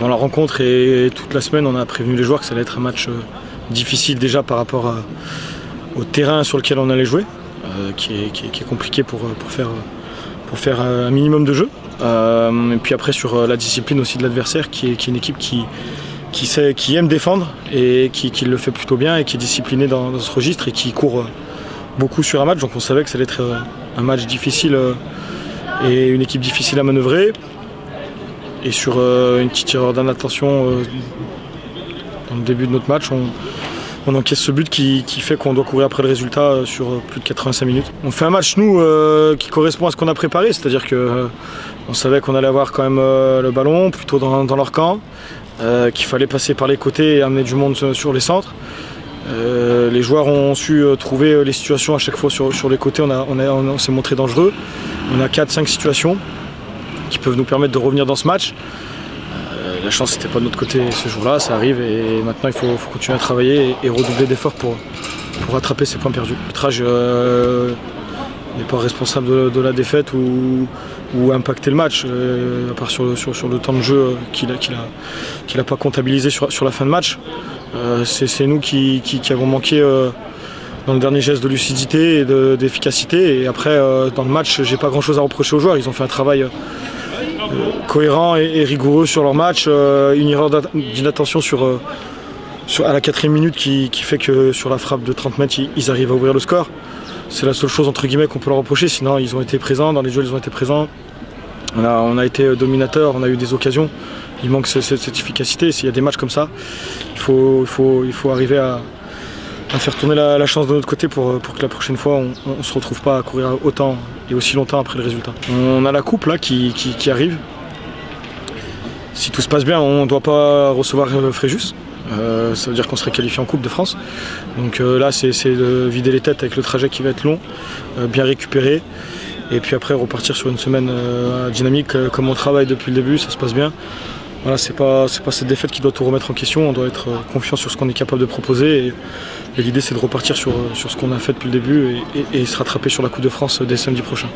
Avant la rencontre et toute la semaine, on a prévenu les joueurs que ça allait être un match difficile déjà par rapport au terrain sur lequel on allait jouer, qui est compliqué pour faire un minimum de jeu. Et puis après sur la discipline aussi de l'adversaire, qui est une équipe qui aime défendre et qui le fait plutôt bien et qui est disciplinée dans ce registre et qui court beaucoup sur un match. Donc on savait que ça allait être un match difficile et une équipe difficile à manœuvrer. Et sur une petite erreur d'inattention dans le début de notre match, on encaisse ce but qui fait qu'on doit courir après le résultat sur plus de 85 minutes. On fait un match, nous, qui correspond à ce qu'on a préparé, c'est-à-dire qu'on savait qu'on allait avoir quand même le ballon plutôt dans leur camp, qu'il fallait passer par les côtés et amener du monde sur les centres. Les joueurs ont su trouver les situations à chaque fois sur les côtés, on s'est montré dangereux. On a 4-5 situations qui peuvent nous permettre de revenir dans ce match. La chance n'était pas de notre côté ce jour-là, ça arrive et maintenant il faut continuer à travailler et redoubler d'efforts pour rattraper ces points perdus. L'arbitrage n'est pas responsable de la défaite ou impacter le match, à part sur le temps de jeu qu'il n'a pas comptabilisé sur la fin de match. C'est nous qui avons manqué dans le dernier geste de lucidité et d'efficacité. Et après, dans le match, j'ai pas grand-chose à reprocher aux joueurs. Ils ont fait un travail cohérent et rigoureux sur leur match. Une erreur d'inattention à la 4e minute qui fait que sur la frappe de 30 mètres, ils arrivent à ouvrir le score. C'est la seule chose entre guillemets qu'on peut leur reprocher. Sinon, ils ont été présents, dans les jeux ils ont été présents. On a été dominateurs, on a eu des occasions. Il manque cette efficacité. S'il y a des matchs comme ça, il faut arriver à faire tourner la chance de notre côté pour que la prochaine fois on ne se retrouve pas à courir autant et aussi longtemps après le résultat. On a la coupe là qui arrive. Si tout se passe bien, on ne doit pas recevoir Fréjus. Ça veut dire qu'on serait qualifié en Coupe de France. Donc là c'est de vider les têtes avec le trajet qui va être long, bien récupérer. Et puis après repartir sur une semaine dynamique comme on travaille depuis le début, ça se passe bien. Voilà, c'est pas cette défaite qui doit tout remettre en question, on doit être confiant sur ce qu'on est capable de proposer et l'idée c'est de repartir sur ce qu'on a fait depuis le début et se rattraper sur la Coupe de France dès samedi prochain.